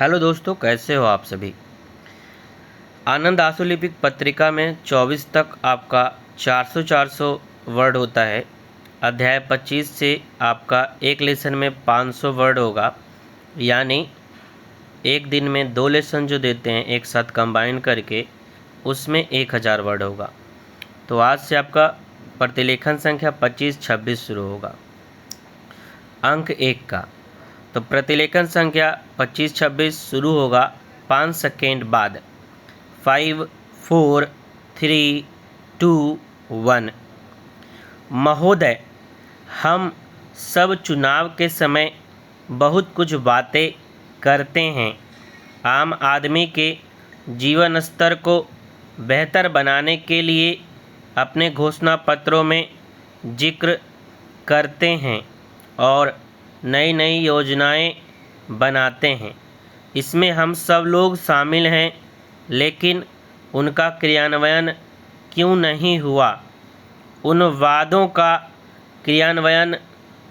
Hello दोस्तों, कैसे हो आप सभी। आनंद आशुलिपिक पत्रिका में 24 तक आपका 400 वर्ड होता है। अध्याय 25 से आपका एक लेसन में 500 वर्ड होगा, यानी एक दिन में 2 लेसन जो देते हैं एक साथ कंबाइन करके उसमें 1000 वर्ड होगा। तो आज से आपका प्रतिलेखन संख्या 25-26 शुरू होगा। अंक 1 का तो प्रतिलेखन संख्या 25-26 शुरू होगा 5 सेकेंड बाद। 5, 4, 3, 2, 1। महोदय, हम सब चुनाव के समय बहुत कुछ बातें करते हैं। आम आदमी के जीवन स्तर को बेहतर बनाने के लिए अपने घोषणा पत्रों में जिक्र करते हैं और नई नई योजनाएं बनाते हैं। इसमें हम सब लोग शामिल हैं, लेकिन उनका क्रियान्वयन क्यों नहीं हुआ? उन वादों का क्रियान्वयन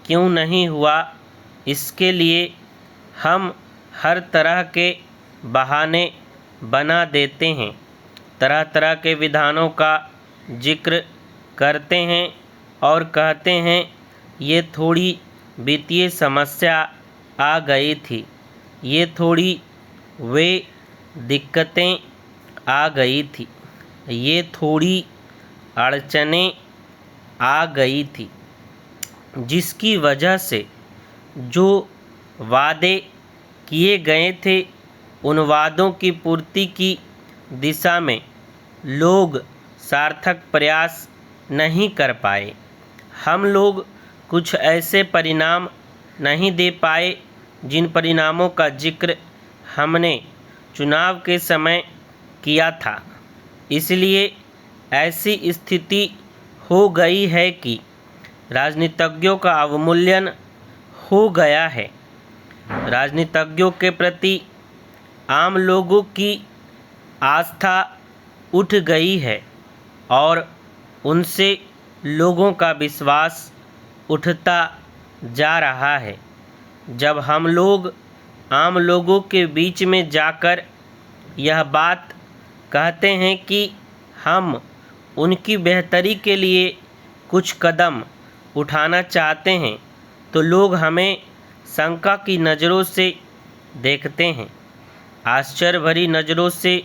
क्यों नहीं हुआ? इसके लिए हम हर तरह के बहाने बना देते हैं, तरह तरह के विधानों का जिक्र करते हैं और कहते हैं ये थोड़ी वित्तीय समस्या आ गई थी, ये थोड़ी वे दिक्कतें आ गई थी, ये थोड़ी अड़चनें आ गई थी, जिसकी वजह से जो वादे किए गए थे उन वादों की पूर्ति की दिशा में लोग सार्थक प्रयास नहीं कर पाए। हम लोग कुछ ऐसे परिणाम नहीं दे पाए जिन परिणामों का जिक्र हमने चुनाव के समय किया था। इसलिए ऐसी स्थिति हो गई है कि राजनीतिज्ञों का अवमूल्यन हो गया है। राजनीतिज्ञों के प्रति आम लोगों की आस्था उठ गई है और उनसे लोगों का विश्वास उठता जा रहा है। जब हम लोग आम लोगों के बीच में जाकर यह बात कहते हैं कि हम उनकी बेहतरी के लिए कुछ कदम उठाना चाहते हैं, तो लोग हमें शंका की नज़रों से देखते हैं, आश्चर्य भरी नज़रों से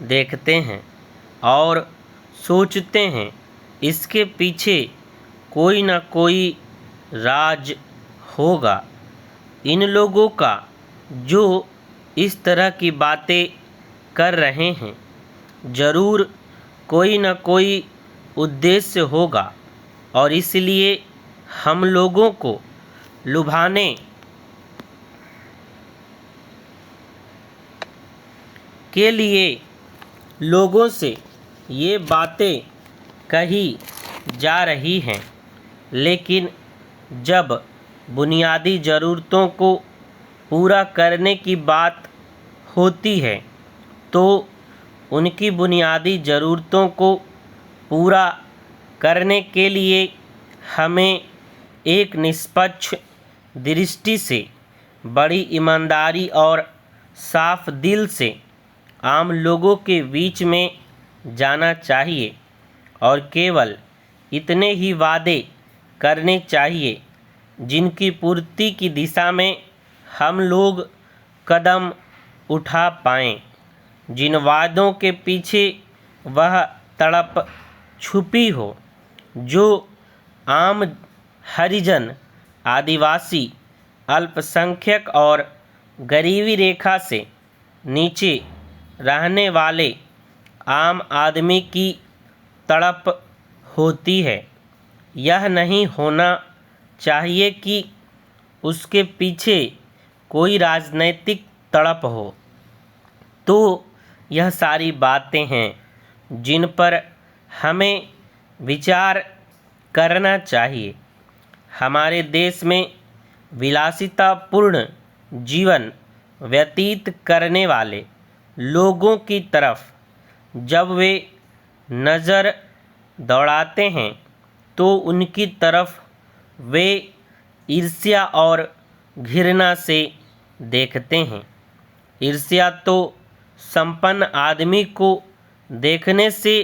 देखते हैं और सोचते हैं इसके पीछे कोई न कोई राज होगा। इन लोगों का जो इस तरह की बातें कर रहे हैं, ज़रूर कोई न कोई उद्देश्य होगा और इसलिए हम लोगों को लुभाने के लिए लोगों से ये बातें कही जा रही हैं। लेकिन जब बुनियादी ज़रूरतों को पूरा करने की बात होती है तो उनकी बुनियादी ज़रूरतों को पूरा करने के लिए हमें एक निष्पक्ष दृष्टि से, बड़ी ईमानदारी और साफ दिल से आम लोगों के बीच में जाना चाहिए और केवल इतने ही वादे करने चाहिए जिनकी पूर्ति की दिशा में हम लोग कदम उठा पाएं। जिन वादों के पीछे वह तड़प छुपी हो जो आम हरिजन, आदिवासी, अल्पसंख्यक और गरीबी रेखा से नीचे रहने वाले आम आदमी की तड़प होती है। यह नहीं होना चाहिए कि उसके पीछे कोई राजनैतिक तड़प हो। तो यह सारी बातें हैं जिन पर हमें विचार करना चाहिए। हमारे देश में विलासितापूर्ण जीवन व्यतीत करने वाले लोगों की तरफ जब वे नज़र दौड़ाते हैं तो उनकी तरफ वे ईर्ष्या और घृणा से देखते हैं। ईर्ष्या तो संपन्न आदमी को देखने से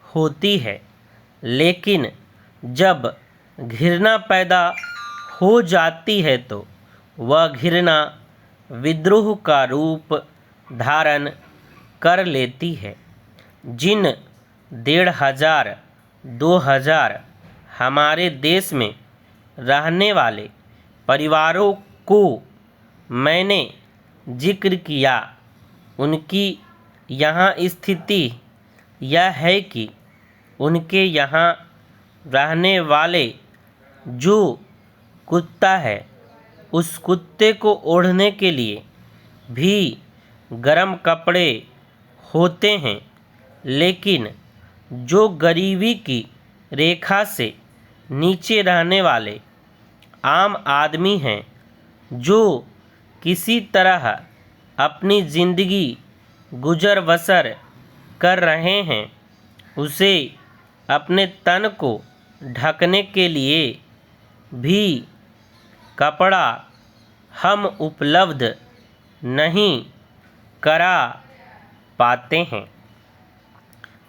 होती है, लेकिन जब घृणा पैदा हो जाती है तो वह घृणा विद्रोह का रूप धारण कर लेती है। जिन 1500 2000 हमारे देश में रहने वाले परिवारों को मैंने जिक्र किया, उनकी यहाँ स्थिति यह है कि उनके यहाँ रहने वाले जो कुत्ता है, उस कुत्ते को ओढ़ने के लिए भी गर्म कपड़े होते हैं, लेकिन जो गरीबी की रेखा से नीचे रहने वाले आम आदमी हैं, जो किसी तरह अपनी ज़िंदगी गुजर बसर कर रहे हैं, उसे अपने तन को ढकने के लिए भी कपड़ा हम उपलब्ध नहीं करा पाते हैं।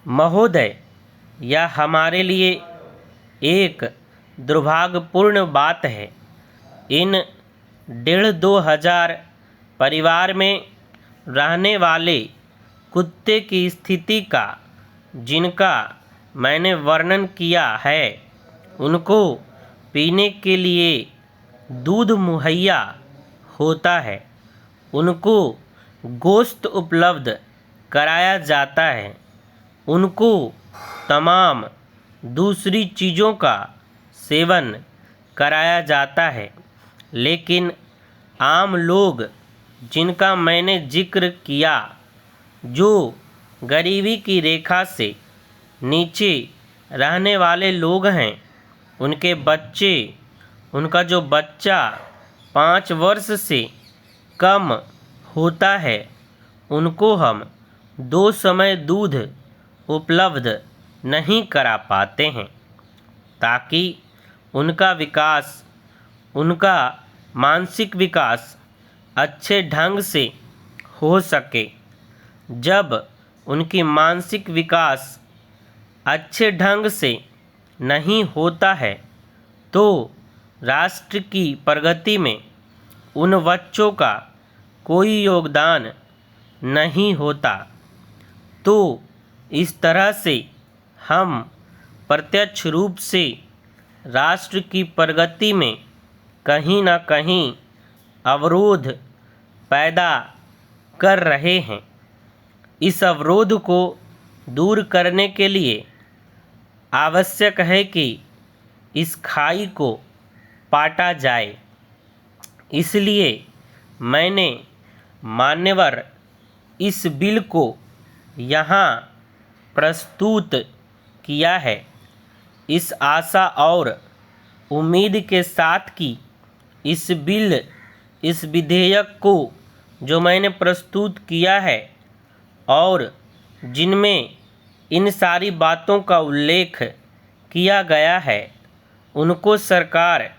महोदय, यह हमारे लिए एक दुर्भाग्यपूर्ण बात है। इन 1500 हजार परिवार में रहने वाले कुत्ते की स्थिति का जिनका मैंने वर्णन किया है, उनको पीने के लिए दूध मुहैया होता है, उनको गोश्त उपलब्ध कराया जाता है, उनको तमाम दूसरी चीज़ों का सेवन कराया जाता है, लेकिन आम लोग जिनका मैंने जिक्र किया, जो गरीबी की रेखा से नीचे रहने वाले लोग हैं, उनके बच्चे, उनका जो बच्चा 5 वर्ष से कम होता है, उनको हम 2 समय दूध उपलब्ध नहीं करा पाते हैं, ताकि उनका विकास, उनका मानसिक विकास अच्छे ढंग से हो सके। जब उनकी मानसिक विकास अच्छे ढंग से नहीं होता है, तो राष्ट्र की प्रगति में उन बच्चों का कोई योगदान नहीं होता। तो इस तरह से हम प्रत्यक्ष रूप से राष्ट्र की प्रगति में कहीं न कहीं अवरोध पैदा कर रहे हैं। इस अवरोध को दूर करने के लिए आवश्यक है कि इस खाई को पाटा जाए। इसलिए मैंने मान्यवर इस बिल को यहाँ प्रस्तुत किया है, इस आशा और उम्मीद के साथ कि इस विधेयक को जो मैंने प्रस्तुत किया है और जिनमें इन सारी बातों का उल्लेख किया गया है, उनको सरकार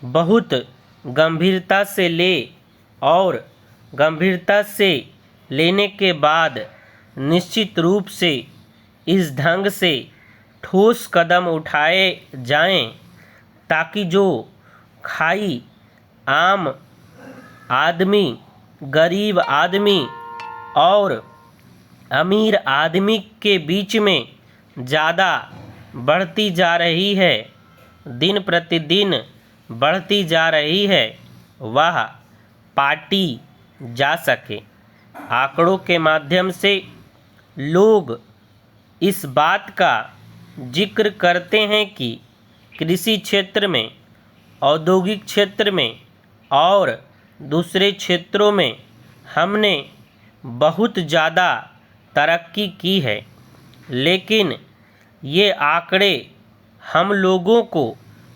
बहुत गंभीरता से ले और गंभीरता से लेने के बाद निश्चित रूप से इस ढंग से ठोस कदम उठाए जाएं, ताकि जो खाई आम आदमी, गरीब आदमी और अमीर आदमी के बीच में ज़्यादा बढ़ती जा रही है, दिन प्रतिदिन बढ़ती जा रही है, वह पाटी जा सके। आंकड़ों के माध्यम से लोग इस बात का जिक्र करते हैं कि कृषि क्षेत्र में, औद्योगिक क्षेत्र में और दूसरे क्षेत्रों में हमने बहुत ज़्यादा तरक्की की है, लेकिन ये आंकड़े हम लोगों को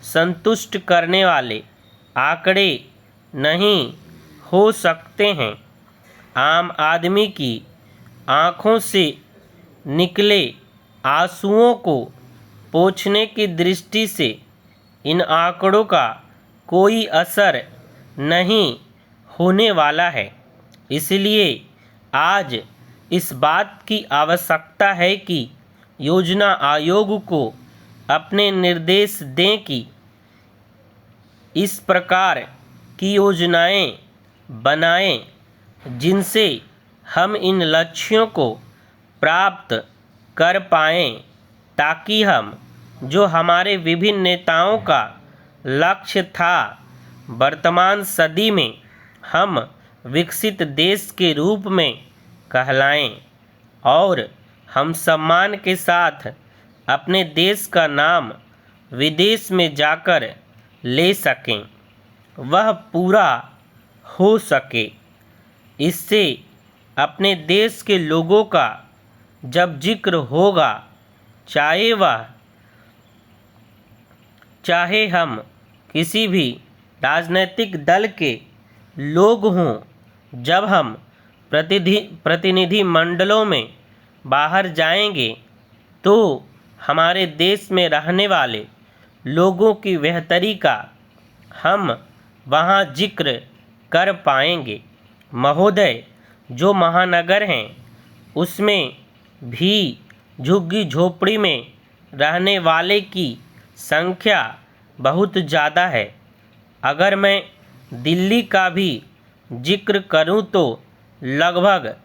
संतुष्ट करने वाले आंकड़े नहीं हो सकते हैं। आम आदमी की आँखों से निकले आंसुओं को पोंछने की दृष्टि से इन आंकड़ों का कोई असर नहीं होने वाला है। इसलिए आज इस बात की आवश्यकता है कि योजना आयोग को अपने निर्देश दें कि इस प्रकार की योजनाएं बनाएं जिनसे हम इन लक्ष्यों को प्राप्त कर पाएं, ताकि हम जो हमारे विभिन्न नेताओं का लक्ष्य था, वर्तमान सदी में हम विकसित देश के रूप में कहलाएं और हम सम्मान के साथ अपने देश का नाम विदेश में जाकर ले सकें, वह पूरा हो सके। इससे अपने देश के लोगों का जब जिक्र होगा, चाहे हम किसी भी राजनीतिक दल के लोग हों, जब हम प्रतिनिधि मंडलों में बाहर जाएंगे तो हमारे देश में रहने वाले लोगों की बेहतरी का हम वहाँ जिक्र कर पाएंगे। महोदय, जो महानगर हैं उसमें भी झुग्गी झोपड़ी में रहने वाले की संख्या बहुत ज़्यादा है। अगर मैं दिल्ली का भी जिक्र करूं तो लगभग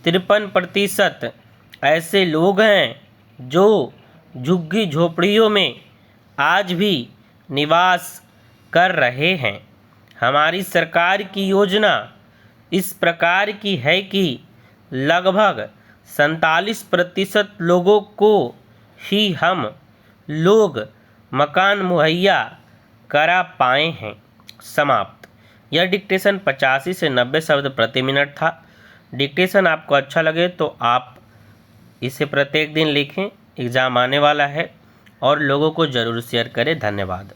53% ऐसे लोग हैं जो झुग्गी झोपड़ियों में आज भी निवास कर रहे हैं। हमारी सरकार की योजना इस प्रकार की है कि लगभग 47% लोगों को ही हम लोग मकान मुहैया करा पाए हैं। समाप्त। यह डिक्टेशन 85 से 90 शब्द प्रति मिनट था। डिक्टेशन आपको अच्छा लगे तो आप इसे प्रत्येक दिन लिखें, एग्ज़ाम आने वाला है, और लोगों को ज़रूर शेयर करें। धन्यवाद।